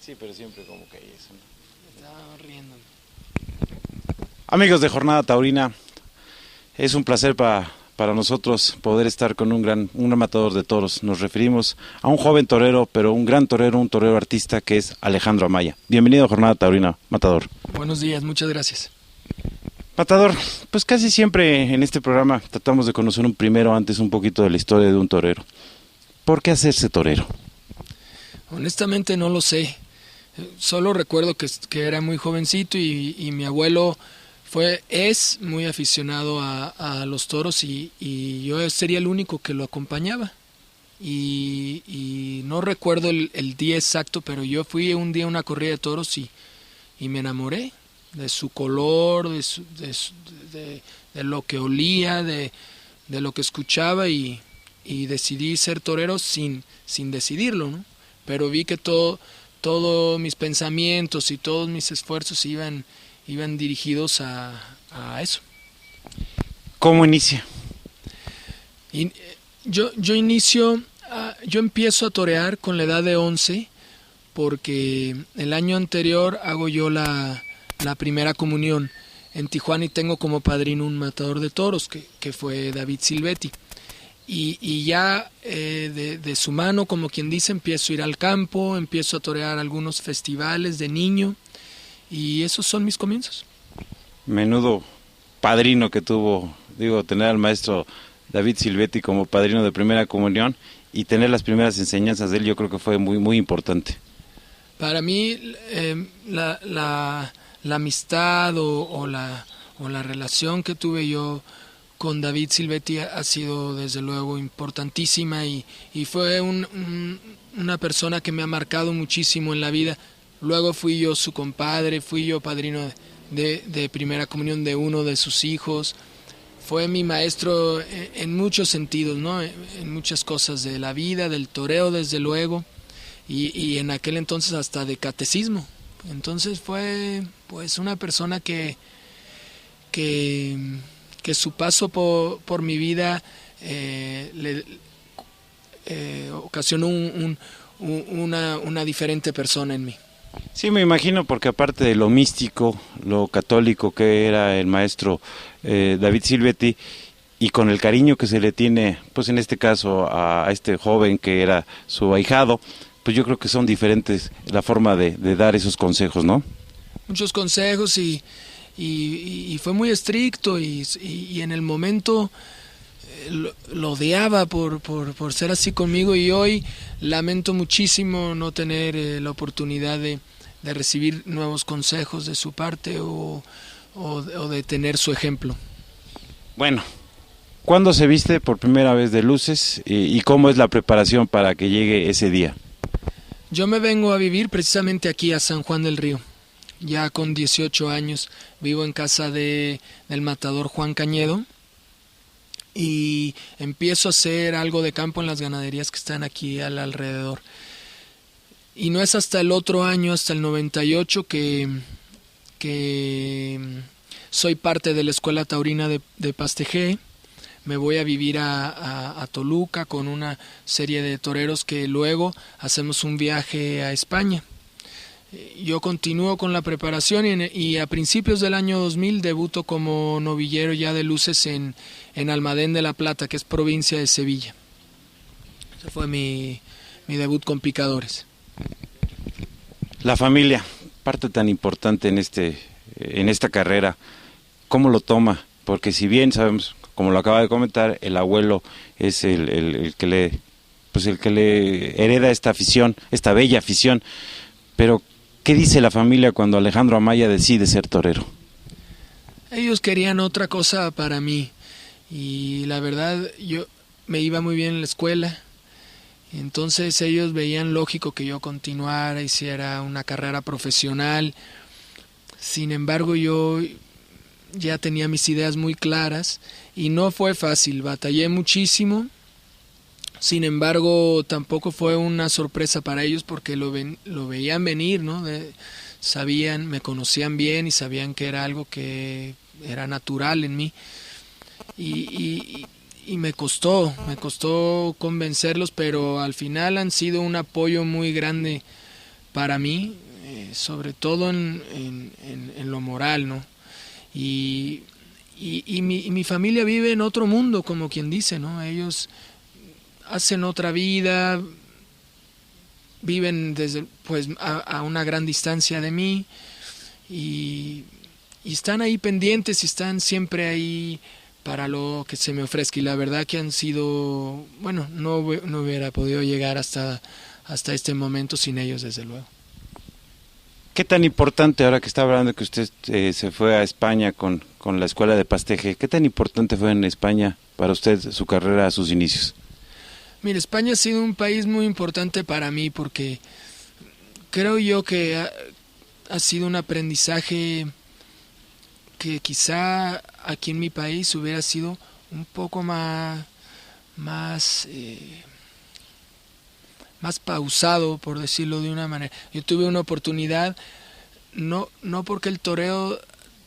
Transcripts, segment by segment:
Sí, pero siempre como que hay eso, ¿no? Estaba riendo. Amigos de Jornada Taurina, es un placer para nosotros poder estar con un gran matador de toros. Nos referimos a un joven torero, pero un gran torero, un torero artista que es Alejandro Amaya. Bienvenido a Jornada Taurina, matador. Buenos días, muchas gracias. Matador, pues casi siempre en este programa tratamos de conocer antes un poquito de la historia de un torero. ¿Por qué hacerse torero? Honestamente no lo sé. Solo recuerdo que era muy jovencito y mi abuelo es muy aficionado a los toros y yo sería el único que lo acompañaba. Y no recuerdo el día exacto, pero yo fui un día a una corrida de toros y me enamoré de su color, de lo que olía, de lo que escuchaba y decidí ser torero sin decidirlo, ¿no? Pero vi que todos mis pensamientos y todos mis esfuerzos iban dirigidos a eso. ¿Cómo inicia? Y yo empiezo a torear con la edad de 11 porque el año anterior hago yo la primera comunión en Tijuana y tengo como padrino un matador de toros que fue David Silvetti. Y ya de su mano, como quien dice, empiezo a ir al campo, empiezo a torear algunos festivales de niño y esos son mis comienzos. Menudo padrino que tuvo, tener al maestro David Silvetti como padrino de primera comunión y tener las primeras enseñanzas de él, yo creo que fue muy, muy importante. Para mí la amistad o la relación que tuve yo con David Silvetti ha sido desde luego importantísima y fue una persona que me ha marcado muchísimo en la vida. Luego fui yo su compadre, fui yo padrino de primera comunión de uno de sus hijos. Fue mi maestro en muchos sentidos, ¿no? En muchas cosas de la vida, del toreo desde luego y en aquel entonces hasta de catecismo. Entonces fue pues una persona que su paso por mi vida ocasionó una diferente persona en mí. Sí, me imagino, porque aparte de lo místico, lo católico que era el maestro David Silvetti, y con el cariño que se le tiene, pues en este caso a este joven que era su ahijado, pues yo creo que son diferentes la forma de dar esos consejos, ¿no? Muchos consejos y fue muy estricto y en el momento lo odiaba por ser así conmigo y hoy lamento muchísimo no tener la oportunidad de recibir nuevos consejos de su parte o de tener su ejemplo. Bueno, ¿cuándo se viste por primera vez de luces y cómo es la preparación para que llegue ese día? Yo me vengo a vivir precisamente aquí a San Juan del Río. Ya con 18 años vivo en casa del matador Juan Cañedo y empiezo a hacer algo de campo en las ganaderías que están aquí al alrededor. Y no es hasta el otro año, hasta el 98, que soy parte de la Escuela Taurina de Pastegé. Me voy a vivir a Toluca con una serie de toreros que luego hacemos un viaje a España. Yo continúo con la preparación y a principios del año 2000 debuto como novillero ya de luces en Almadén de la Plata, que es provincia de Sevilla. Ese fue mi debut con picadores. La familia, parte tan importante en esta carrera, ¿cómo lo toma? Porque si bien sabemos, como lo acaba de comentar, el abuelo es el que le hereda esta afición, esta bella afición, pero ¿qué dice la familia cuando Alejandro Amaya decide ser torero? Ellos querían otra cosa para mí y la verdad yo me iba muy bien en la escuela, entonces ellos veían lógico que yo continuara, hiciera una carrera profesional. Sin embargo, yo ya tenía mis ideas muy claras y no fue fácil, batallé muchísimo. Sin embargo, tampoco fue una sorpresa para ellos porque lo veían venir, ¿no? Sabían, me conocían bien y sabían que era algo que era natural en mí. Y me costó convencerlos, pero al final han sido un apoyo muy grande para mí, sobre todo en lo moral, ¿no? Y mi familia vive en otro mundo, como quien dice, ¿no? Ellos hacen otra vida, viven desde, pues, a una gran distancia de mí y están ahí pendientes y están siempre ahí para lo que se me ofrezca. Y la verdad que han sido, bueno, no hubiera podido llegar hasta este momento sin ellos, desde luego. ¿Qué tan importante, ahora que está hablando que usted se fue a España con la escuela de Pasteje, qué tan importante fue en España para usted su carrera a sus inicios? Mire, España ha sido un país muy importante para mí porque creo yo que ha sido un aprendizaje que quizá aquí en mi país hubiera sido un poco más pausado, por decirlo de una manera. Yo tuve una oportunidad, no porque el toreo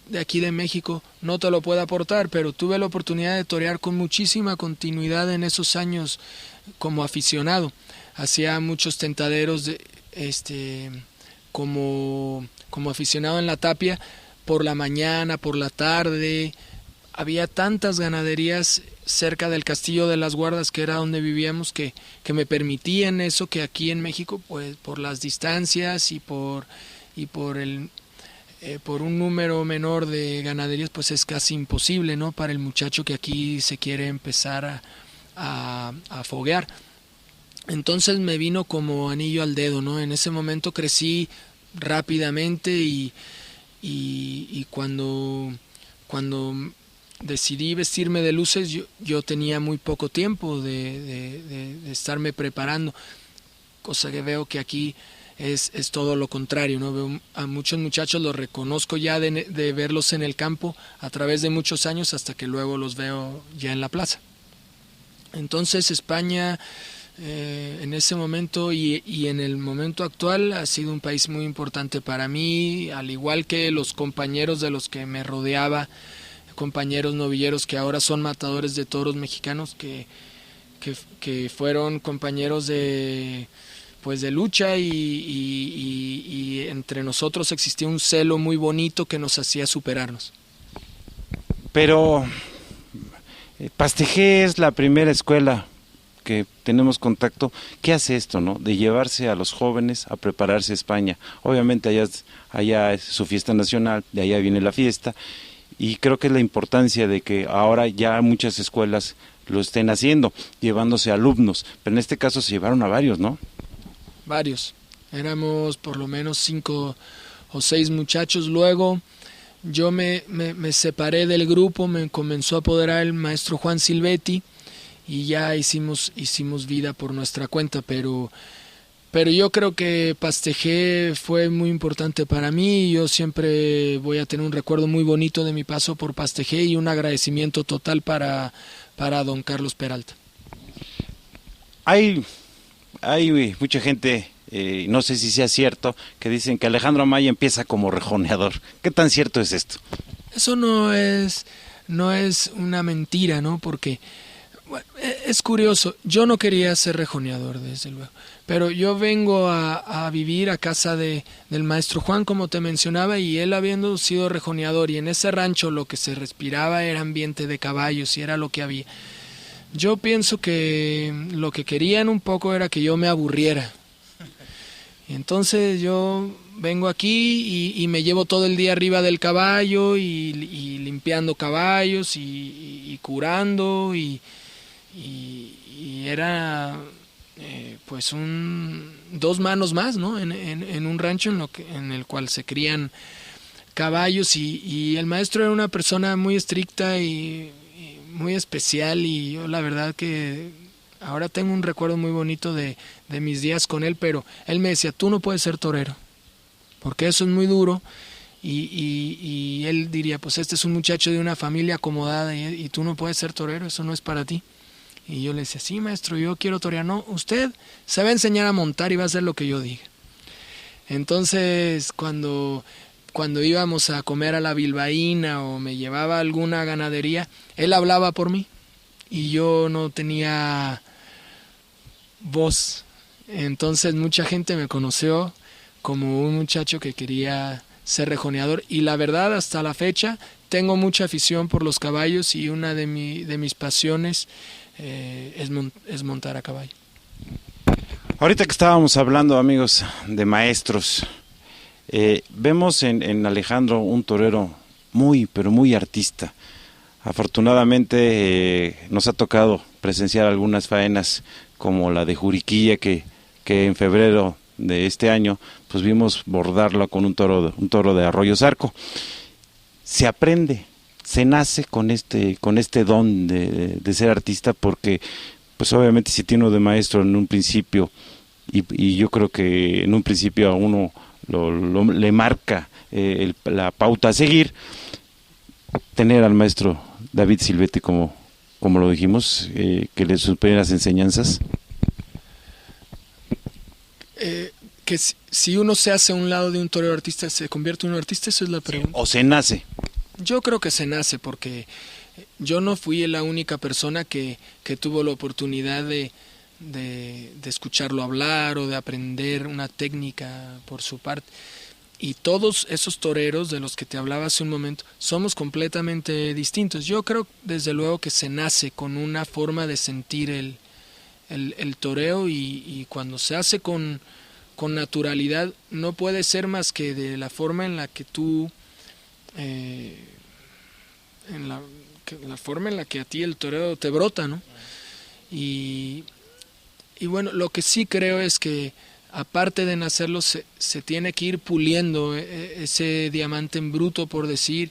de aquí de México no te lo pueda aportar, pero tuve la oportunidad de torear con muchísima continuidad en esos años como aficionado. Hacía muchos tentaderos como aficionado en la tapia, por la mañana, por la tarde. Había tantas ganaderías cerca del Castillo de las Guardas, que era donde vivíamos, que me permitían eso, que aquí en México, pues por las distancias y por un número menor de ganaderías, pues es casi imposible, ¿no? Para el muchacho que aquí se quiere empezar a foguear. Entonces me vino como anillo al dedo, ¿no? En ese momento crecí rápidamente y cuando decidí vestirme de luces, yo tenía muy poco tiempo de estarme preparando, cosa que veo que aquí es todo lo contrario, ¿no? Veo a muchos muchachos, los reconozco ya de verlos en el campo a través de muchos años, hasta que luego los veo ya en la plaza. Entonces España, en ese momento y en el momento actual, ha sido un país muy importante para mí, al igual que los compañeros de los que me rodeaba, compañeros novilleros que ahora son matadores de toros mexicanos, que fueron compañeros de lucha, y entre nosotros existía un celo muy bonito que nos hacía superarnos. Pero Pasteje es la primera escuela que tenemos contacto. ¿Qué hace esto, no? De llevarse a los jóvenes a prepararse a España. Obviamente allá es su fiesta nacional, de allá viene la fiesta, y creo que es la importancia de que ahora ya muchas escuelas lo estén haciendo, llevándose alumnos, pero en este caso se llevaron a varios, ¿no? Varios. Éramos por lo menos 5 o 6 muchachos. Luego yo me separé del grupo, me comenzó a apoderar el maestro Juan Silvetti y ya hicimos vida por nuestra cuenta, pero yo creo que Pasteje fue muy importante para mí. Yo siempre voy a tener un recuerdo muy bonito de mi paso por Pasteje y un agradecimiento total para don Carlos Peralta. Hay mucha gente, no sé si sea cierto, que dicen que Alejandro Amaya empieza como rejoneador. ¿Qué tan cierto es esto? Eso no es una mentira, ¿no? Porque bueno, es curioso. Yo no quería ser rejoneador, desde luego, pero yo vengo a vivir a casa del maestro Juan, como te mencionaba, y él habiendo sido rejoneador, y en ese rancho lo que se respiraba era ambiente de caballos y era lo que había. Yo pienso que lo que querían un poco era que yo me aburriera. Y entonces yo vengo aquí y me llevo todo el día arriba del caballo y limpiando caballos y curando y era pues 2 manos más, ¿no? En un rancho en el cual se crían caballos, y el maestro era una persona muy estricta y muy especial, y yo la verdad que ahora tengo un recuerdo muy bonito de mis días con él, pero él me decía: tú no puedes ser torero, porque eso es muy duro, y él diría: pues este es un muchacho de una familia acomodada y tú no puedes ser torero, eso no es para ti. Y yo le decía: sí, maestro, yo quiero torear. No, usted se va a enseñar a montar y va a hacer lo que yo diga. Entonces cuando íbamos a comer a la bilbaína o me llevaba a alguna ganadería, él hablaba por mí y yo no tenía voz. Entonces mucha gente me conoció como un muchacho que quería ser rejoneador. Y la verdad, hasta la fecha, tengo mucha afición por los caballos y una de mis pasiones es montar a caballo. Ahorita que estábamos hablando, amigos, de maestros, vemos en Alejandro un torero muy, pero muy artista. Afortunadamente nos ha tocado presenciar algunas faenas como la de Juriquilla que en febrero de este año pues vimos bordarlo con un toro de Arroyo Zarco. Se aprende, se nace con este don de ser artista, porque pues obviamente si tiene uno de maestro en un principio y yo creo que en un principio a uno le marca la pauta a seguir, tener al maestro David Silvetti como lo dijimos, que le sus primeras enseñanzas. Que si uno se hace a un lado de un torero artista, ¿se convierte en un artista? Eso es la pregunta. ¿O se nace? Yo creo que se nace, porque yo no fui la única persona que tuvo la oportunidad de escucharlo hablar o de aprender una técnica por su parte. Y todos esos toreros de los que te hablaba hace un momento somos completamente distintos. Yo creo desde luego que se nace con una forma de sentir el toreo, y cuando se hace con naturalidad no puede ser más que de la forma en la que tú la forma en la que a ti el toreo te brota, ¿no? Y bueno, lo que sí creo es que aparte de nacerlo se tiene que ir puliendo ese diamante en bruto, por decir,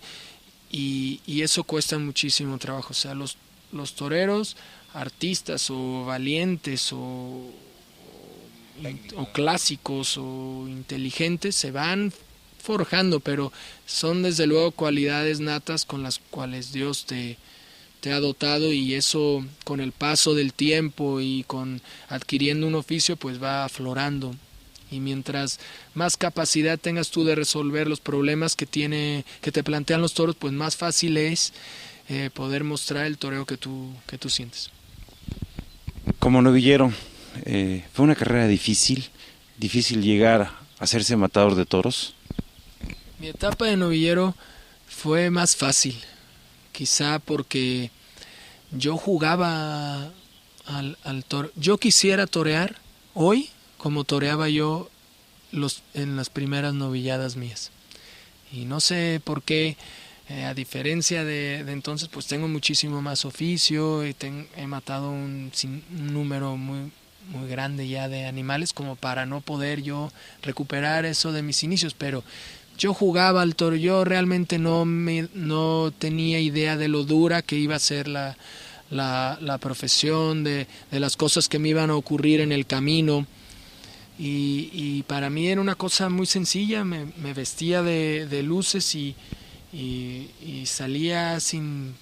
y eso cuesta muchísimo trabajo. O sea, los toreros artistas o valientes o clásicos o inteligentes se van forjando, pero son desde luego cualidades natas con las cuales Dios te ha dotado, y eso con el paso del tiempo y con adquiriendo un oficio pues va aflorando. Y mientras más capacidad tengas tú de resolver los problemas que te plantean los toros, pues más fácil es poder mostrar el toreo que tú sientes. Como novillero, ¿fue una carrera difícil llegar a hacerse matador de toros? Mi etapa de novillero fue más fácil, quizá porque yo jugaba al toro. Yo quisiera torear hoy como toreaba yo en las primeras novilladas mías. Y no sé por qué, a diferencia de entonces, pues tengo muchísimo más oficio y he matado un número muy grande ya de animales como para no poder yo recuperar eso de mis inicios, pero yo jugaba al toro. Yo realmente no tenía idea de lo dura que iba a ser la profesión, de las cosas que me iban a ocurrir en el camino, y para mí era una cosa muy sencilla. Me vestía de luces y salía sin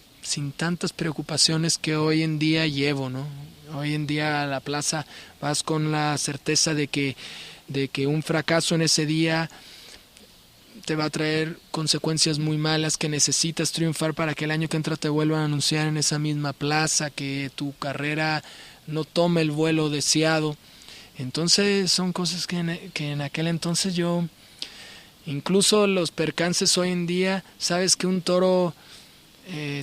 tantas preocupaciones que hoy en día llevo, ¿no? Hoy en día a la plaza vas con la certeza de que un fracaso en ese día te va a traer consecuencias muy malas, que necesitas triunfar para que el año que entra te vuelvan a anunciar en esa misma plaza, que tu carrera no tome el vuelo deseado. Entonces son cosas que en aquel entonces yo, incluso los percances hoy en día, sabes que un toro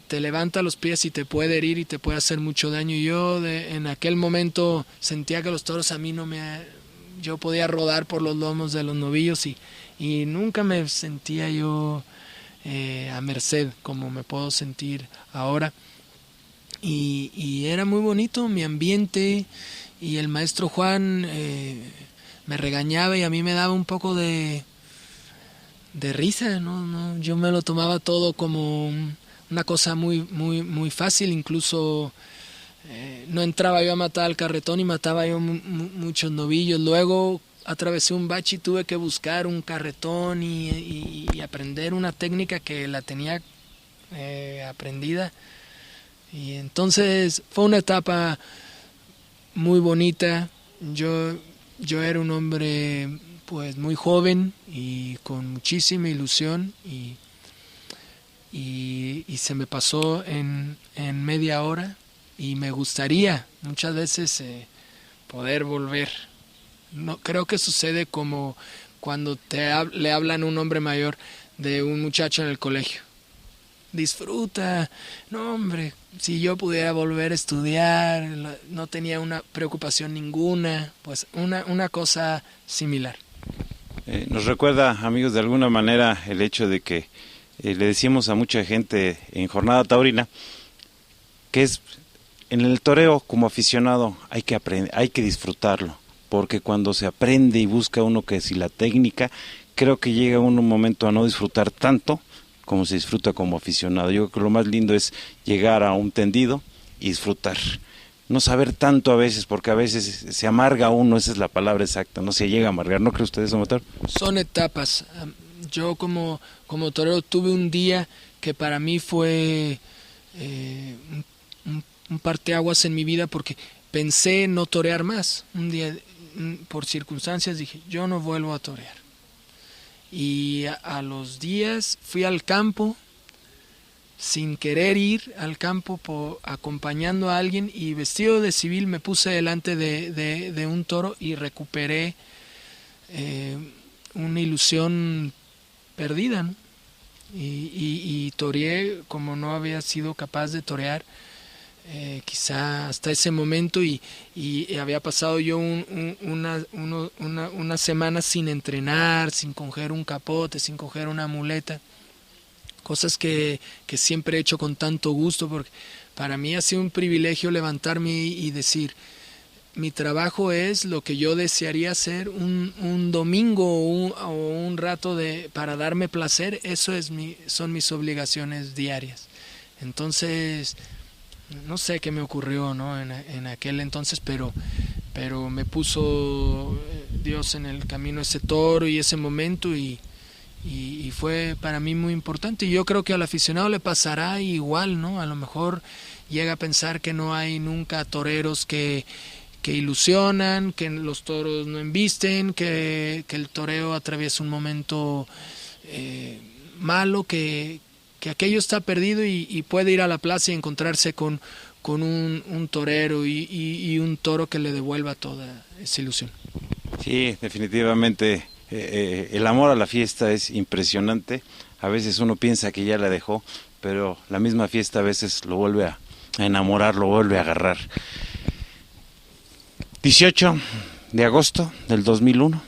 te levanta los pies y te puede herir y te puede hacer mucho daño. Y yo en aquel momento sentía que los toros a mí yo podía rodar por los lomos de los novillos y nunca me sentía yo a merced como me puedo sentir ahora. Y era muy bonito mi ambiente, y el maestro Juan me regañaba y a mí me daba un poco de risa, ¿no? Yo me lo tomaba todo como una cosa muy fácil. Incluso no entraba yo a matar al carretón y mataba yo muchos novillos. Luego atravesé un bache y tuve que buscar un carretón y aprender una técnica que la tenía aprendida. Y entonces fue una etapa muy bonita. Yo era un hombre pues muy joven y con muchísima ilusión, y se me pasó en media hora, y me gustaría muchas veces poder volver. No creo que sucede como cuando le hablan a un hombre mayor de un muchacho en el colegio. Disfruta, no hombre, si yo pudiera volver a estudiar, no tenía una preocupación ninguna, pues una cosa similar. Nos recuerda, amigos, de alguna manera el hecho de que le decimos a mucha gente en jornada taurina que es en el toreo como aficionado hay que aprender, hay que disfrutarlo, porque cuando se aprende y busca uno que si la técnica, creo que llega uno un momento a no disfrutar tanto como se disfruta como aficionado. Yo creo que lo más lindo es llegar a un tendido y disfrutar. No saber tanto a veces, porque a veces se amarga uno, esa es la palabra exacta, no se llega a amargar. ¿No cree usted eso, Matar? Son etapas. Yo como torero tuve un día que para mí fue un parteaguas en mi vida, porque pensé no torear más. Un día, por circunstancias, dije, yo no vuelvo a torear. Y a los días fui al campo, sin querer ir al campo, acompañando a alguien, y vestido de civil me puse delante de un toro y recuperé una ilusión perdida, ¿no? Y toreé como no había sido capaz de torear quizá hasta ese momento, y había pasado yo una semana sin entrenar, sin coger un capote, sin coger una muleta, cosas que siempre he hecho con tanto gusto, porque para mí ha sido un privilegio levantarme y decir, mi trabajo es lo que yo desearía hacer un domingo o un rato para darme placer. Eso son mis obligaciones diarias. Entonces, no sé qué me ocurrió, ¿no? en aquel entonces, pero me puso Dios en el camino ese toro y ese momento, y fue para mí muy importante. Y yo creo que al aficionado le pasará igual, ¿no? A lo mejor llega a pensar que no hay nunca toreros que ilusionan, que los toros no embisten, que el toreo atraviesa un momento malo, que aquello está perdido, y puede ir a la plaza y encontrarse con un torero y un toro que le devuelva toda esa ilusión. Sí, definitivamente el amor a la fiesta es impresionante. A veces uno piensa que ya la dejó, pero la misma fiesta a veces lo vuelve a enamorar, lo vuelve a agarrar. 18 de agosto del 2001,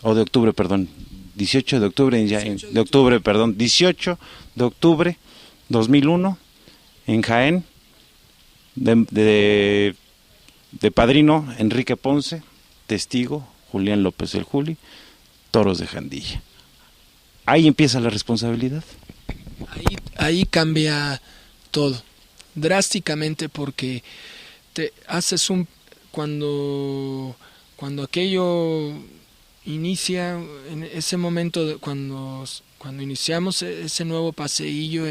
o de octubre, perdón, 18 de octubre, 18 de octubre 2001, en Jaén, de padrino Enrique Ponce, testigo Julián López el Juli, toros de Jandilla. Ahí empieza la responsabilidad. Ahí cambia todo, drásticamente, porque te haces cuando aquello inicia, en ese momento cuando iniciamos ese nuevo paseillo,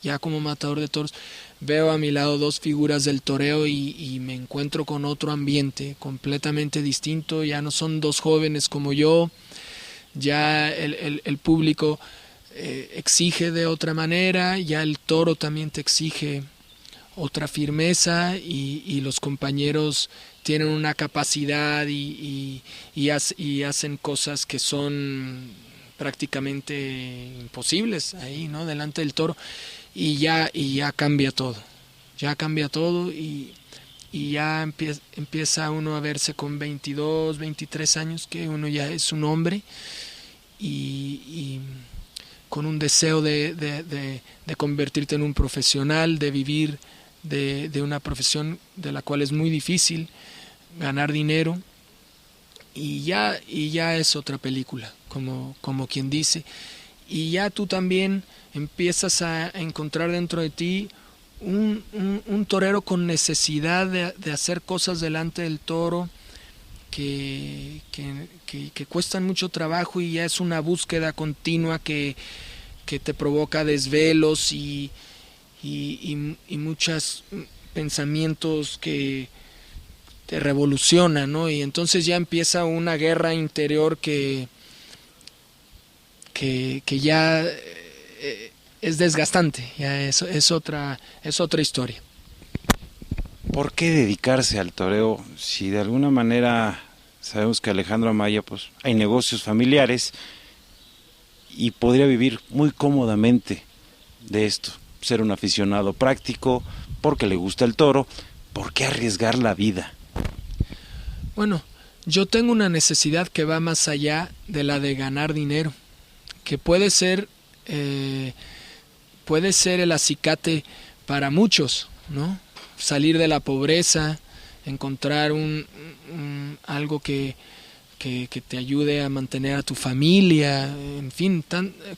ya como matador de toros, veo a mi lado dos figuras del toreo y me encuentro con otro ambiente completamente distinto. Ya no son dos jóvenes como yo, ya el público exige de otra manera, ya el toro también te exige otra firmeza, y los compañeros tienen una capacidad y hacen cosas que son prácticamente imposibles ahí, ¿no? Delante del toro, y ya cambia todo, y ya empieza uno a verse con 22, 23 años, que uno ya es un hombre, y con un deseo de convertirte en un profesional, de vivir de una profesión de la cual es muy difícil ganar dinero, y ya es otra película, como quien dice, y ya tú también empiezas a encontrar dentro de ti un torero con necesidad de hacer cosas delante del toro que cuestan mucho trabajo, y ya es una búsqueda continua que te provoca desvelos y muchos pensamientos que te revolucionan, ¿no? Y entonces ya empieza una guerra interior que ya es desgastante, ya es otra historia. ¿Por qué dedicarse al toreo si de alguna manera Sabemos que Alejandro Amaya, pues hay negocios familiares y podría vivir muy cómodamente de esto, ser un aficionado práctico, porque le gusta el toro. ¿Por qué arriesgar la vida? Bueno, yo tengo una necesidad que va más allá de la de ganar dinero, que puede ser el acicate para muchos, ¿no? Salir de la pobreza, encontrar algo que te ayude a mantener a tu familia, en fin,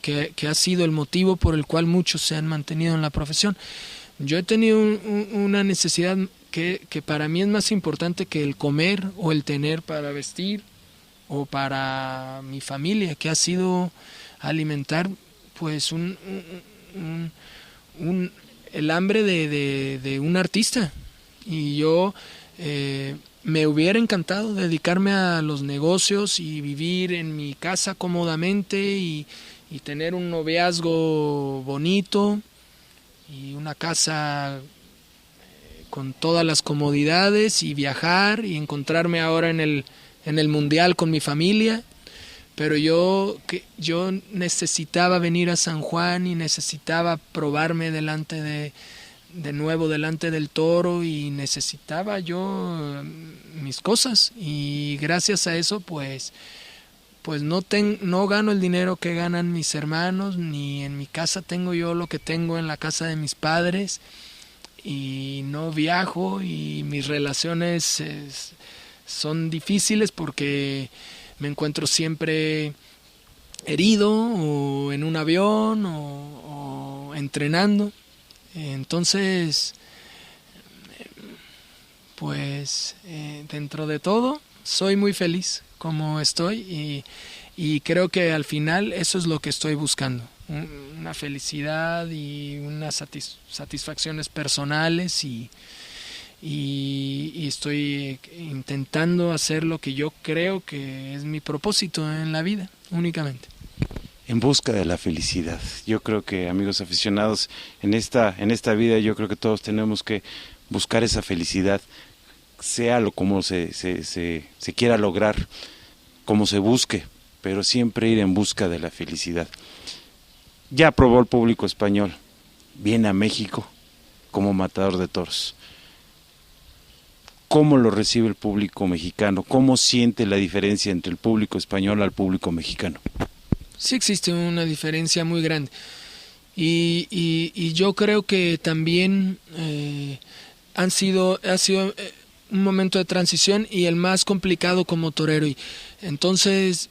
que ha sido el motivo por el cual muchos se han mantenido en la profesión. Yo he tenido una necesidad que para mí es más importante que el comer o el tener para vestir o para mi familia, que ha sido alimentar pues el hambre de un artista. Y yo me hubiera encantado dedicarme a los negocios y vivir en mi casa cómodamente y tener un noviazgo bonito y una casa con todas las comodidades y viajar y encontrarme ahora en el mundial con mi familia. Pero yo necesitaba venir a San Juan y necesitaba probarme de nuevo delante del toro y necesitaba yo mis cosas, y gracias a eso pues no gano el dinero que ganan mis hermanos, ni en mi casa tengo yo lo que tengo en la casa de mis padres, y no viajo, y mis relaciones son difíciles porque me encuentro siempre herido o en un avión o entrenando. Entonces, pues dentro de todo soy muy feliz como estoy, y creo que al final eso es lo que estoy buscando, una felicidad y unas satisfacciones personales, y estoy intentando hacer lo que yo creo que es mi propósito en la vida, únicamente. En busca de la felicidad. Yo creo que, amigos aficionados, en esta vida yo creo que todos tenemos que buscar esa felicidad, sea lo como se quiera lograr, como se busque, pero siempre ir en busca de la felicidad. Ya aprobó el público español, viene a México como matador de toros. ¿Cómo lo recibe el público mexicano? ¿Cómo siente la diferencia entre el público español al público mexicano? Sí existe una diferencia muy grande, y yo creo que también ha sido un momento de transición y el más complicado como torero, y entonces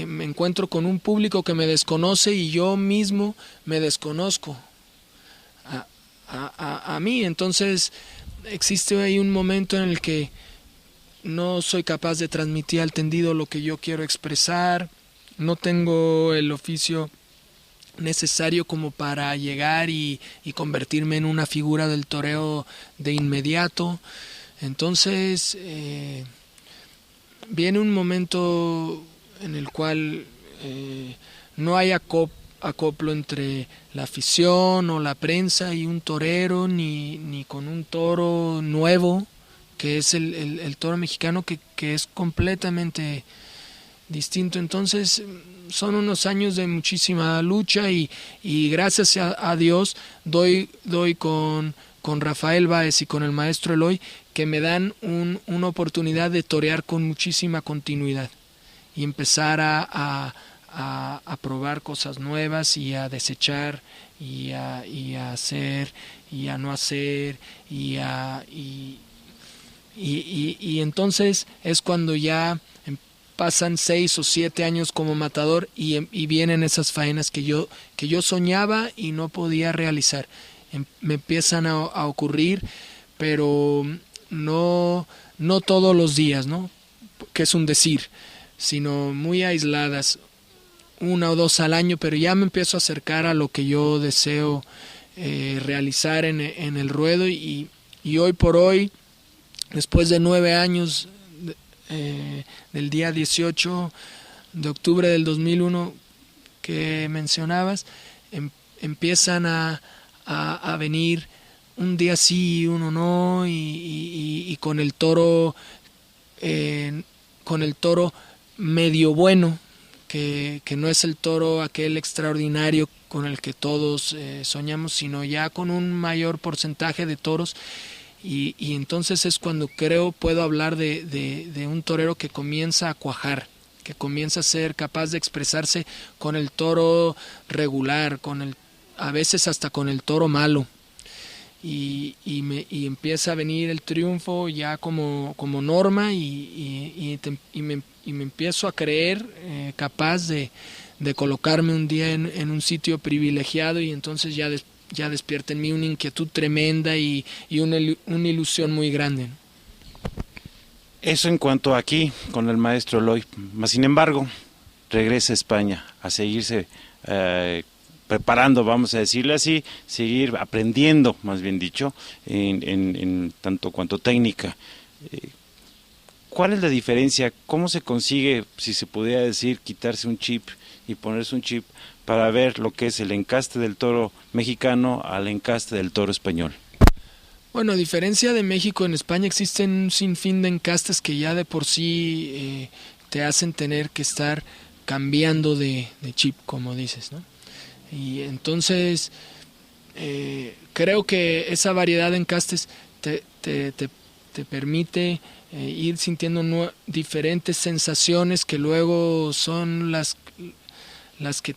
me encuentro con un público que me desconoce y yo mismo me desconozco a mí. Entonces existe ahí un momento en el que no soy capaz de transmitir al tendido lo que yo quiero expresar, no tengo el oficio necesario como para llegar y convertirme en una figura del toreo de inmediato. Entonces viene un momento en el cual no hay acoplo entre la afición o la prensa y un torero, ni con un toro nuevo, que es el toro mexicano, que es completamente distinto. Entonces son unos años de muchísima lucha, y gracias a Dios doy con Rafael Báez y con el maestro Eloy, que me dan una oportunidad de torear con muchísima continuidad y empezar a probar cosas nuevas y a desechar y a hacer y a no hacer y entonces es cuando ya pasan 6 o 7 años como matador, y vienen esas faenas que yo soñaba y no podía realizar. Me empiezan a ocurrir, pero no todos los días, ¿no? Que es un decir, sino muy aisladas, 1 o 2 al año, pero ya me empiezo a acercar a lo que yo deseo realizar en el ruedo, y hoy por hoy, después de 9 años del día 18 de octubre del 2001 que mencionabas, empiezan a venir un día sí y uno no, y con el toro con el toro medio bueno, que no es el toro aquel extraordinario con el que todos soñamos, sino ya con un mayor porcentaje de toros. Y entonces es cuando creo puedo hablar de un torero que comienza a cuajar, que comienza a ser capaz de expresarse con el toro regular, a veces hasta con el toro malo. Y empieza a venir el triunfo ya como norma y me empiezo a creer capaz de colocarme un día en un sitio privilegiado, y entonces ya despierta en mí una inquietud tremenda y una ilusión muy grande. Eso en cuanto aquí con el maestro Eloy. Mas sin embargo, regresa a España a seguirse preparando, vamos a decirle así, seguir aprendiendo, más bien dicho, en tanto cuanto técnica. ¿Cuál es la diferencia? ¿Cómo se consigue, si se pudiera decir, quitarse un chip y ponerse un chip para ver lo que es el encaste del toro mexicano al encaste del toro español? Bueno, a diferencia de México, en España existen un sinfín de encastes que ya de por sí te hacen tener que estar cambiando de chip, como dices, ¿no? Y entonces creo que esa variedad de encastes te permite ir sintiendo diferentes sensaciones que luego son las que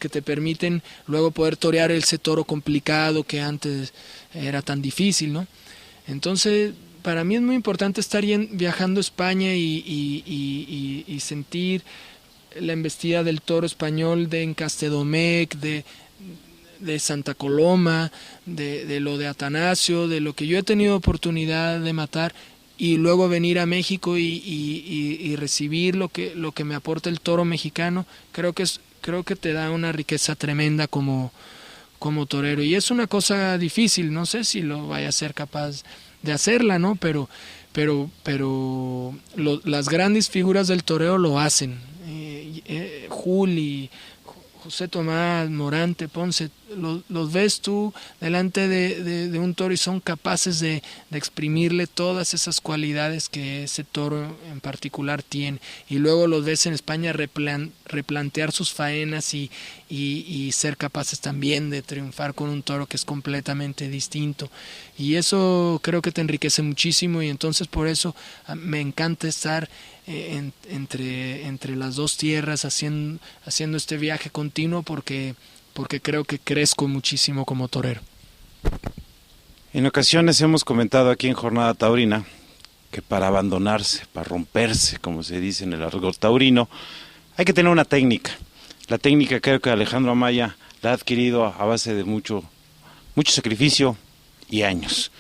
te permiten luego poder torear ese toro complicado que antes era tan difícil, ¿no? Entonces, para mí es muy importante estar viajando a España y sentir la embestida del toro español de Encastedomec, de Santa Coloma, de lo de Atanasio, de lo que yo he tenido oportunidad de matar, y luego venir a México y recibir lo que me aporta el toro mexicano. Creo que te da una riqueza tremenda como torero, y es una cosa difícil, no sé si lo vaya a ser capaz de hacerla, ¿no? Pero las grandes figuras del toreo lo hacen. Juli, José Tomás, Morante, Ponce, los ves tú delante de un toro y son capaces de exprimirle todas esas cualidades que ese toro en particular tiene, y luego los ves en España replantear sus faenas y ser capaces también de triunfar con un toro que es completamente distinto, y eso creo que te enriquece muchísimo, y entonces por eso me encanta estar entre las dos tierras haciendo este viaje continuo, porque creo que crezco muchísimo como torero. En ocasiones hemos comentado aquí en Jornada Taurina que para abandonarse, para romperse, como se dice en el argot taurino, hay que tener una técnica. La técnica creo que Alejandro Amaya la ha adquirido a base de mucho sacrificio y años.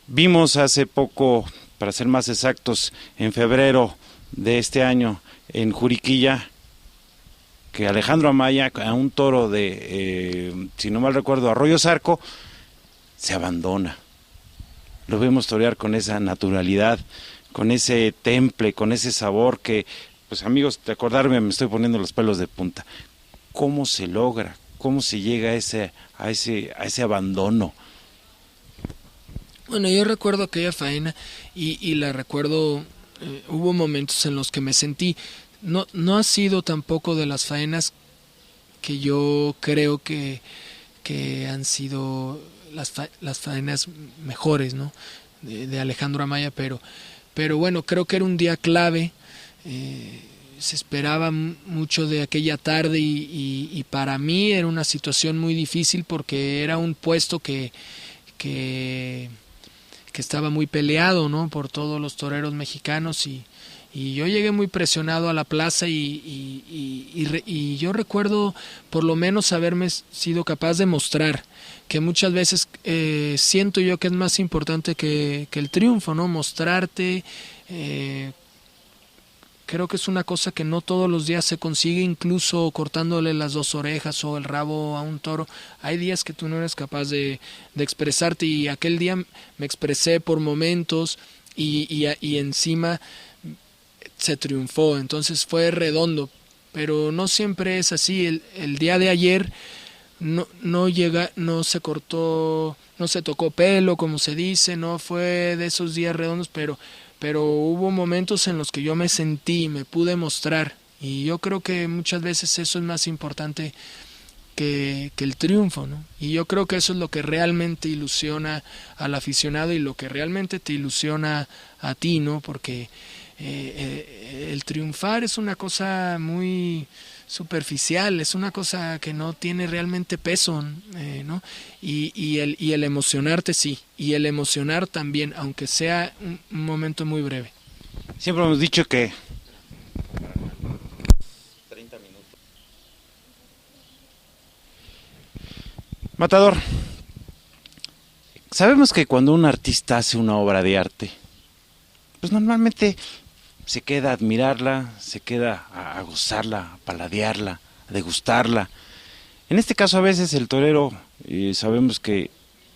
Vimos hace poco, para ser más exactos, en febrero de este año, en Juriquilla, que Alejandro Amaya, a un toro de, si no mal recuerdo, Arroyo Zarco, se abandona. Lo vemos torear con esa naturalidad, con ese temple, con ese sabor que, pues amigos, de acordarme me estoy poniendo los pelos de punta. ¿Cómo se logra? ¿Cómo se llega a ese abandono? Bueno, yo recuerdo aquella faena y la recuerdo, hubo momentos en los que me sentí, no ha sido tampoco de las faenas que yo creo que han sido las faenas mejores, ¿no? de Alejandro Amaya, pero bueno, creo que era un día clave, se esperaba mucho de aquella tarde y para mí era una situación muy difícil porque era un puesto que estaba muy peleado, ¿no? por todos los toreros mexicanos y yo llegué muy presionado a la plaza y yo recuerdo por lo menos haberme sido capaz de mostrar que muchas veces siento yo que es más importante que el triunfo, ¿no? Mostrarte, creo que es una cosa que no todos los días se consigue, incluso cortándole las dos orejas o el rabo a un toro. Hay días que tú no eres capaz de expresarte, y aquel día me expresé por momentos y encima se triunfó, entonces fue redondo, pero no siempre es así. El día de ayer no se cortó, no se tocó pelo, como se dice, no fue de esos días redondos, pero pero hubo momentos en los que yo me sentí, me pude mostrar, y yo creo que muchas veces eso es más importante que el triunfo, ¿no? Y yo creo que eso es lo que realmente ilusiona al aficionado y lo que realmente te ilusiona a ti, ¿no? Porque el triunfar es una cosa muy superficial, es una cosa que no tiene realmente peso, ¿no? Y el emocionarte sí, y el emocionar también, aunque sea un momento muy breve. Siempre hemos dicho que Matador, sabemos que cuando un artista hace una obra de arte, pues normalmente se queda a admirarla, se queda a gozarla, a paladearla, a degustarla. En este caso a veces el torero, sabemos que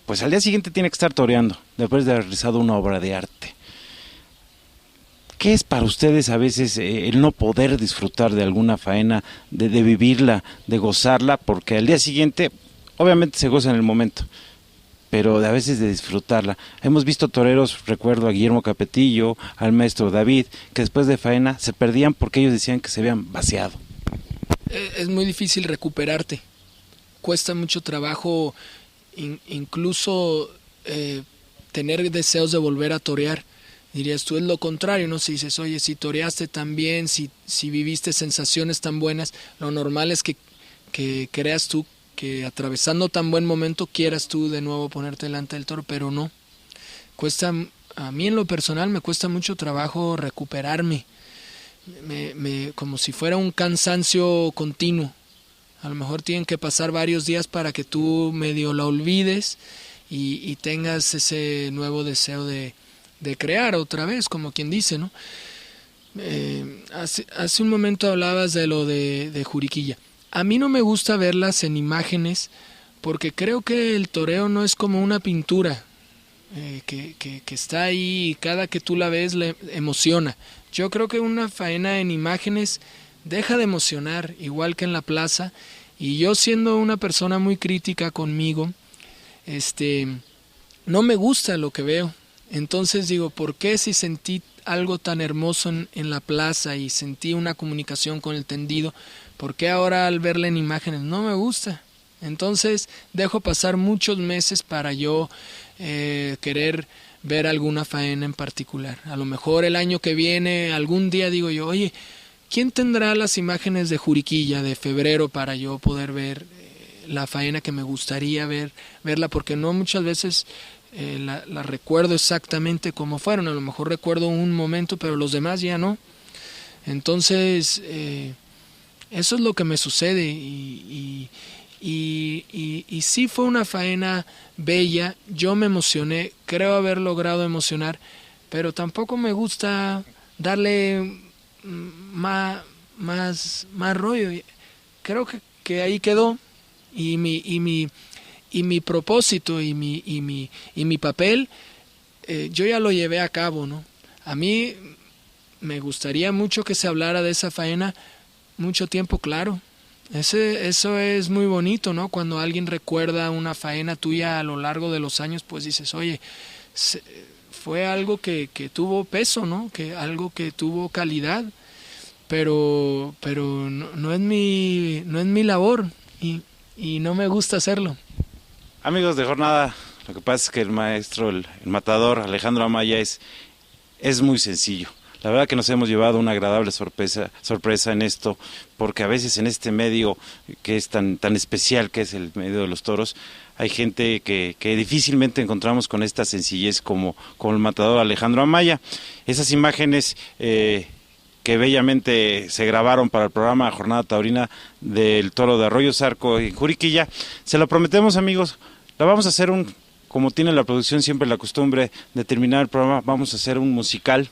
pues al día siguiente tiene que estar toreando, después de haber realizado una obra de arte. ¿Qué es para ustedes a veces el no poder disfrutar de alguna faena, de vivirla, de gozarla? Porque al día siguiente, obviamente se goza en el momento, pero a veces de disfrutarla. Hemos visto toreros, recuerdo a Guillermo Capetillo, al maestro David, que después de faena se perdían porque ellos decían que se habían vaciado. Es muy difícil recuperarte, cuesta mucho trabajo, incluso tener deseos de volver a torear. Dirías tú, es lo contrario, ¿no? Si dices, oye, si toreaste tan bien, si viviste sensaciones tan buenas, lo normal es que creas tú que atravesando tan buen momento quieras tú de nuevo ponerte delante del toro, pero no. A mí en lo personal me cuesta mucho trabajo recuperarme, como si fuera un cansancio continuo. A lo mejor tienen que pasar varios días para que tú medio la olvides y tengas ese nuevo deseo de crear otra vez, como quien dice, ¿no? Hace un momento hablabas de lo de Juriquilla. A mí no me gusta verlas en imágenes porque creo que el toreo no es como una pintura que está ahí y cada que tú la ves le emociona. Yo creo que una faena en imágenes deja de emocionar, igual que en la plaza, y yo siendo una persona muy crítica conmigo, no me gusta lo que veo. Entonces digo, ¿por qué si sentí algo tan hermoso en la plaza y sentí una comunicación con el tendido, por qué ahora al verla en imágenes no me gusta? Entonces dejo pasar muchos meses para yo querer ver alguna faena en particular. A lo mejor el año que viene, algún día digo yo, oye, ¿quién tendrá las imágenes de Juriquilla de febrero para yo poder ver la faena que me gustaría verla? Porque no muchas veces la recuerdo exactamente como fueron. A lo mejor recuerdo un momento, pero los demás ya no. Entonces eso es lo que me sucede y sí fue una faena bella. Yo me emocioné, creo haber logrado emocionar, pero tampoco me gusta darle más rollo. Creo que ahí quedó y mi propósito y mi papel yo ya lo llevé a cabo, ¿no? A mí me gustaría mucho que se hablara de esa faena mucho tiempo, claro. Eso es muy bonito, ¿no? Cuando alguien recuerda una faena tuya a lo largo de los años, pues dices, oye, fue algo que tuvo peso, ¿no? Algo que tuvo calidad, pero no es mi labor y no me gusta hacerlo. Amigos de Jornada, lo que pasa es que el maestro, el matador Alejandro Amaya es muy sencillo. La verdad que nos hemos llevado una agradable sorpresa en esto, porque a veces en este medio que es tan especial, que es el medio de los toros, hay gente que difícilmente encontramos con esta sencillez como el matador Alejandro Amaya. Esas imágenes que bellamente se grabaron para el programa Jornada Taurina del Toro de Arroyo Zarco en Juriquilla, se lo prometemos, amigos, la vamos a hacer como tiene la producción siempre la costumbre de terminar el programa, vamos a hacer un musical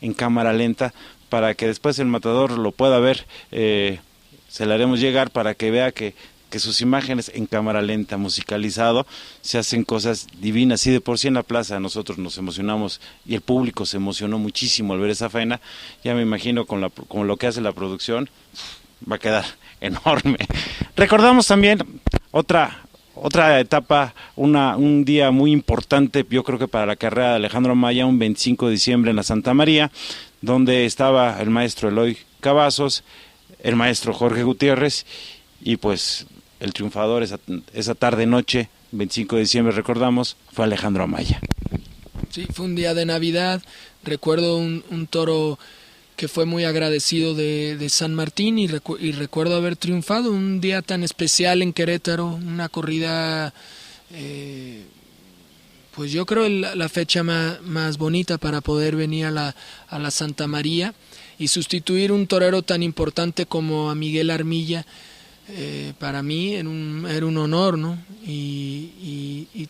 en cámara lenta para que después el matador lo pueda ver, se le haremos llegar para que vea que sus imágenes en cámara lenta, musicalizado, se hacen cosas divinas. Y de por sí en la plaza nosotros nos emocionamos y el público se emocionó muchísimo al ver esa faena. Ya me imagino con lo que hace la producción va a quedar enorme. Recordamos también otra Otra etapa, un día muy importante, yo creo que para la carrera de Alejandro Amaya, un 25 de diciembre en la Santa María, donde estaba el maestro Eloy Cavazos, el maestro Jorge Gutiérrez, y pues el triunfador esa tarde-noche, 25 de diciembre recordamos, fue Alejandro Amaya. Sí, fue un día de Navidad, recuerdo un toro que fue muy agradecido de San Martín y recuerdo haber triunfado un día tan especial en Querétaro, una corrida, pues yo creo la fecha más bonita para poder venir a la Santa María y sustituir un torero tan importante como a Miguel Armilla. Para mí era un honor, ¿no? Y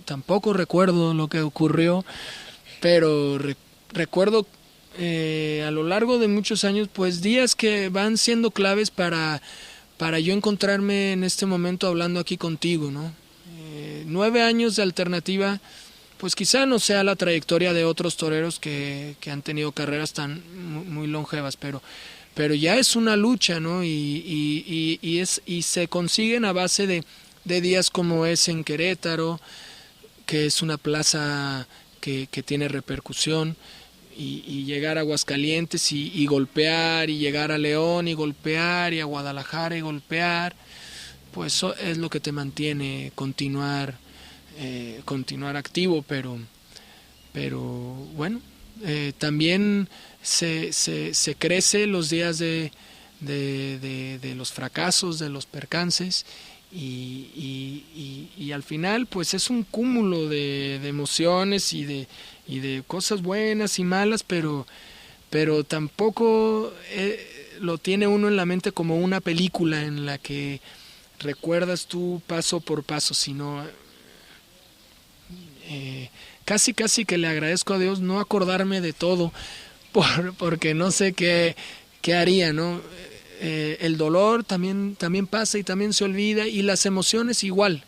tampoco recuerdo lo que ocurrió, pero recuerdo a lo largo de muchos años, pues días que van siendo claves para yo encontrarme en este momento hablando aquí contigo, ¿no? 9 años de alternativa, pues quizá no sea la trayectoria de otros toreros que han tenido carreras tan muy longevas, pero ya es una lucha, ¿no? Y se consiguen a base de días como es en Querétaro, que es una plaza que tiene repercusión, y llegar a Aguascalientes y golpear, y llegar a León y golpear, y a Guadalajara y golpear, pues eso es lo que te mantiene continuar activo, pero bueno, también se crece los días de los fracasos, de los percances, y al final pues es un cúmulo de emociones y de cosas buenas y malas, pero tampoco lo tiene uno en la mente como una película en la que recuerdas tú paso por paso, sino casi que le agradezco a Dios no acordarme de todo, porque no sé qué haría, ¿no? El dolor también pasa y también se olvida, y las emociones igual.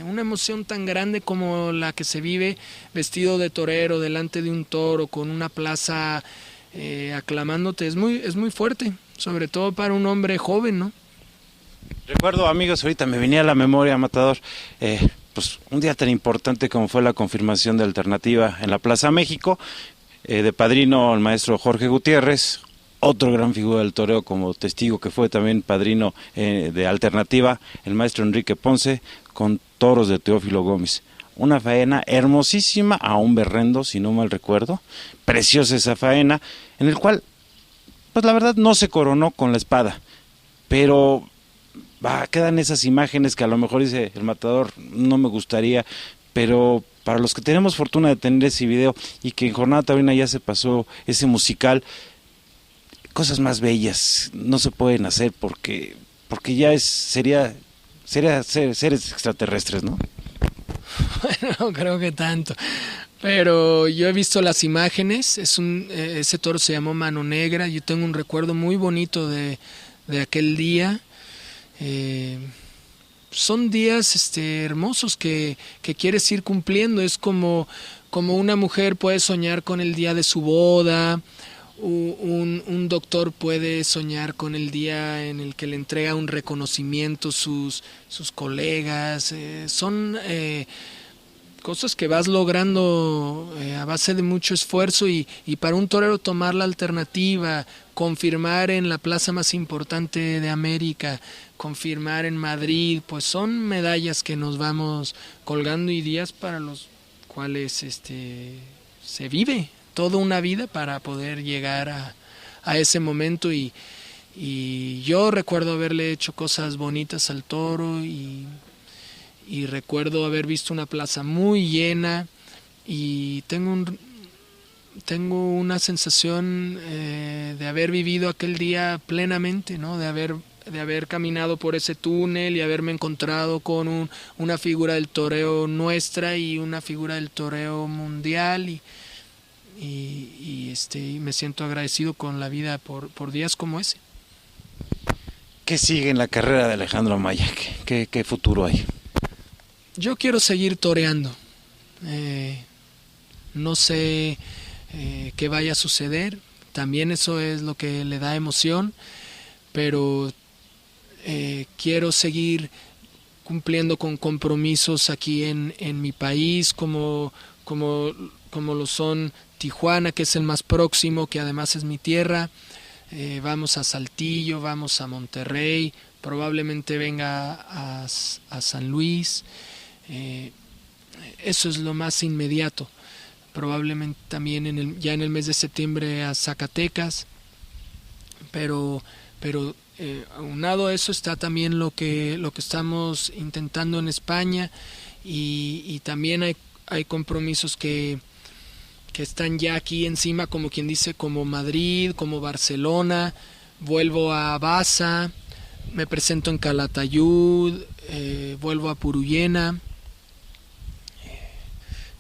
Una emoción tan grande como la que se vive vestido de torero delante de un toro con una plaza aclamándote es muy fuerte, sobre todo para un hombre joven, ¿no? Recuerdo, amigos, ahorita me venía a la memoria, Matador, pues un día tan importante como fue la confirmación de Alternativa en la Plaza México, de padrino el maestro Jorge Gutiérrez, otro gran figura del toreo como testigo que fue también padrino de Alternativa, el maestro Enrique Ponce, con toros de Teófilo Gómez. Una faena hermosísima a un berrendo, si no mal recuerdo, preciosa esa faena, en el cual, pues la verdad no se coronó con la espada, pero quedan esas imágenes que a lo mejor dice el matador, no me gustaría, pero para los que tenemos fortuna de tener ese video y que en Jornada Taurina ya se pasó ese musical, cosas más bellas no se pueden hacer porque ya sería seres extraterrestres, ¿no? Bueno, no creo que tanto, pero yo he visto las imágenes, ese toro se llamó Mano Negra, yo tengo un recuerdo muy bonito de aquel día. Son días hermosos que quieres ir cumpliendo. Es como una mujer puede soñar con el día de su boda, un doctor puede soñar con el día en el que le entrega un reconocimiento sus colegas. Son cosas que vas logrando a base de mucho esfuerzo, y para un torero tomar la alternativa, confirmar en la plaza más importante de América, confirmar en Madrid, pues son medallas que nos vamos colgando, y días para los cuales se vive toda una vida para poder llegar a ese momento, y yo recuerdo haberle hecho cosas bonitas al toro, y recuerdo haber visto una plaza muy llena, y tengo una sensación de haber vivido aquel día plenamente, ¿no? De haber caminado por ese túnel y haberme encontrado con una figura del toreo nuestra y una figura del toreo mundial, y me siento agradecido con la vida por días como ese. ¿Qué sigue en la carrera de Alejandro Amaya? ¿Qué futuro hay? Yo quiero seguir toreando. No sé qué vaya a suceder. También eso es lo que le da emoción. Pero quiero seguir cumpliendo con compromisos aquí en mi país, como lo son Tijuana, que es el más próximo, que además es mi tierra. Vamos a Saltillo, vamos a Monterrey, probablemente venga a San Luis. Eso es lo más inmediato. Probablemente también ya en el mes de septiembre a Zacatecas, pero aunado a eso está también lo que estamos intentando en España, y también hay compromisos que están ya aquí encima, como quien dice, como Madrid, como Barcelona. Vuelvo a Baza, me presento en Calatayud, vuelvo a Puruyena.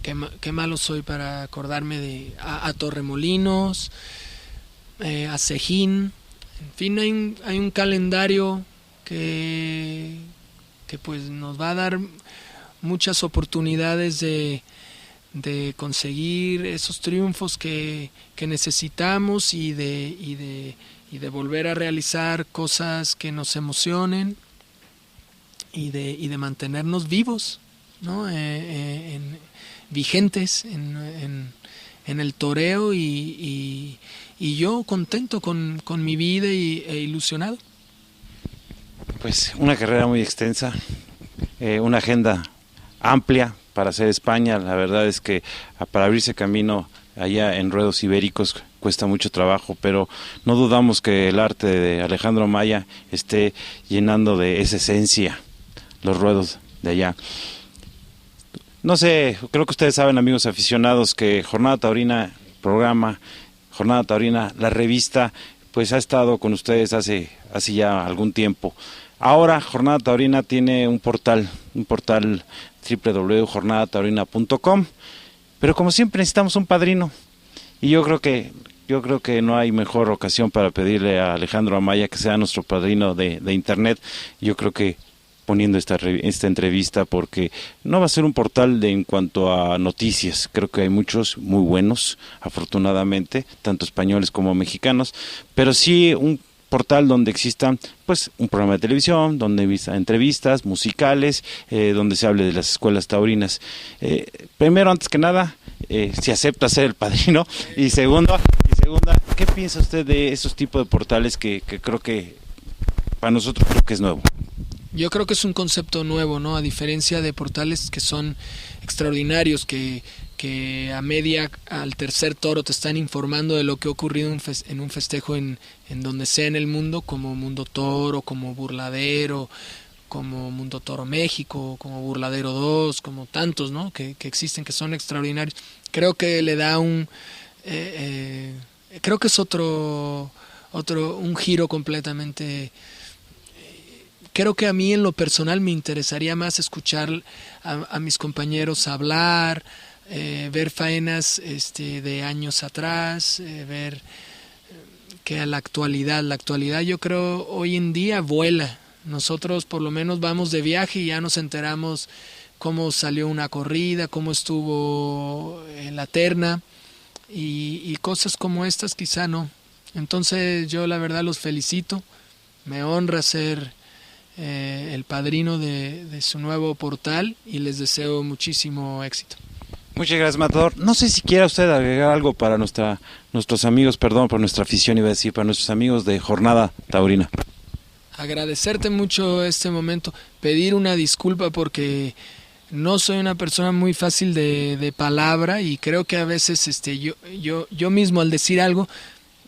Qué malo soy para acordarme a Torremolinos, a Cejín. En fin, hay un calendario que pues nos va a dar muchas oportunidades de conseguir esos triunfos que necesitamos, y de volver a realizar cosas que nos emocionen, y de mantenernos vivos, ¿no? Vigentes en el toreo, y yo contento con mi vida e ilusionado. Pues una carrera muy extensa, una agenda amplia para hacer España. La verdad es que para abrirse camino allá en ruedos ibéricos cuesta mucho trabajo, pero no dudamos que el arte de Alejandro Maya esté llenando de esa esencia los ruedos de allá. No sé, creo que ustedes saben, amigos aficionados, que Jornada Taurina, programa Jornada Taurina, la revista, pues ha estado con ustedes hace ya algún tiempo. Ahora Jornada Taurina tiene un portal www.jornadataurina.com, pero como siempre necesitamos un padrino, y yo creo que no hay mejor ocasión para pedirle a Alejandro Amaya que sea nuestro padrino de internet. Yo creo que poniendo esta entrevista, porque no va a ser un portal en cuanto a noticias. Creo que hay muchos muy buenos, afortunadamente, tanto españoles como mexicanos, pero sí un portal donde exista pues un programa de televisión, donde exista entrevistas musicales, donde se hable de las escuelas taurinas. Primero, antes que nada, si acepta ser el padrino, y segunda, ¿qué piensa usted de esos tipos de portales que creo que para nosotros creo que es nuevo? Yo creo que es un concepto nuevo, ¿no? A diferencia de portales que son extraordinarios, que al tercer toro te están informando de lo que ha ocurrido en un festejo en donde sea en el mundo, como Mundo Toro, como Burladero, como Mundo Toro México, como Burladero 2, como tantos, ¿no? que existen, que son extraordinarios. Creo que le da creo que es un giro completamente. Creo que a mí en lo personal me interesaría más escuchar a mis compañeros hablar, ver faenas de años atrás, ver que a la actualidad yo creo hoy en día vuela. Nosotros por lo menos vamos de viaje y ya nos enteramos cómo salió una corrida, cómo estuvo la terna, y cosas como estas quizá no. Entonces yo la verdad los felicito, me honra ser el padrino de su nuevo portal, y les deseo muchísimo éxito. Muchas gracias, Matador. No sé si quiera usted agregar algo para nuestros amigos, por nuestra afición, iba a decir, para nuestros amigos de Jornada Taurina. Agradecerte mucho este momento, pedir una disculpa porque no soy una persona muy fácil de palabra, y creo que a veces yo mismo al decir algo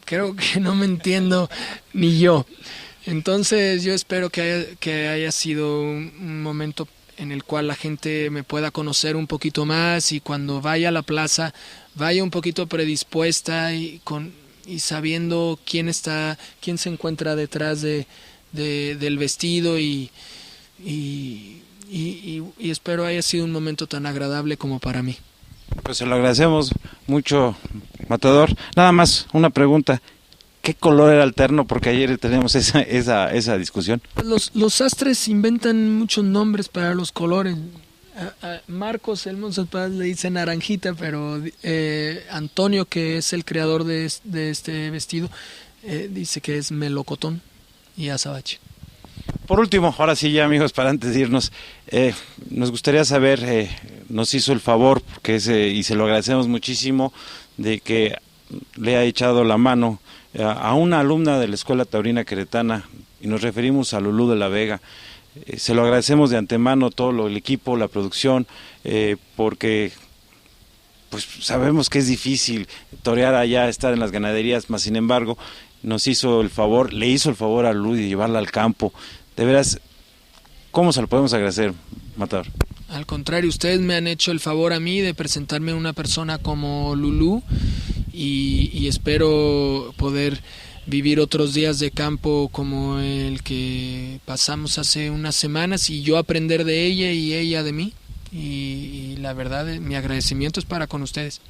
creo que no me entiendo ni yo. Entonces yo espero que haya sido un momento en el cual la gente me pueda conocer un poquito más, y cuando vaya a la plaza vaya un poquito predispuesta y sabiendo quién se encuentra detrás del vestido, y espero haya sido un momento tan agradable como para mí. Pues se lo agradecemos mucho, Matador. Nada más una pregunta. ¿Qué color era alterno? Porque ayer tenemos esa discusión. Los sastres inventan muchos nombres para los colores. A Marcos Elmos le dice naranjita, pero Antonio, que es el creador de este vestido, dice que es melocotón y azabache. Por último, ahora sí ya amigos, para antes de irnos, nos gustaría saber, nos hizo el favor, porque y se lo agradecemos muchísimo, de que le ha echado la mano a una alumna de la Escuela Taurina Queretana, y nos referimos a Lulú de la Vega. Se lo agradecemos de antemano todo el equipo, la producción, porque pues sabemos que es difícil torear allá, estar en las ganaderías, mas sin embargo nos hizo el favor, le hizo el favor a Lulú de llevarla al campo. De veras, ¿cómo se lo podemos agradecer, Matador? Al contrario, ustedes me han hecho el favor a mí de presentarme a una persona como Lulú y espero poder vivir otros días de campo como el que pasamos hace unas semanas y yo aprender de ella y ella de mí. Y la verdad, mi agradecimiento es para con ustedes.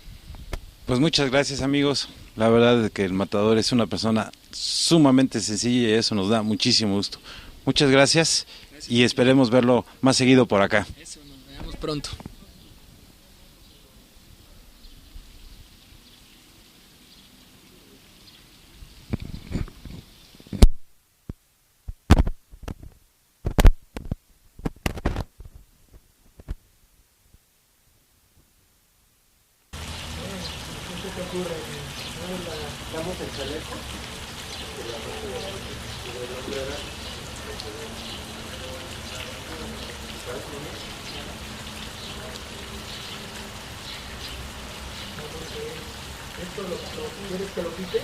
Pues muchas gracias amigos, la verdad es que el Matador es una persona sumamente sencilla y eso nos da muchísimo gusto. Muchas gracias y esperemos verlo más seguido por acá. Eso, nos veamos pronto. ¿Quieres que lo quite?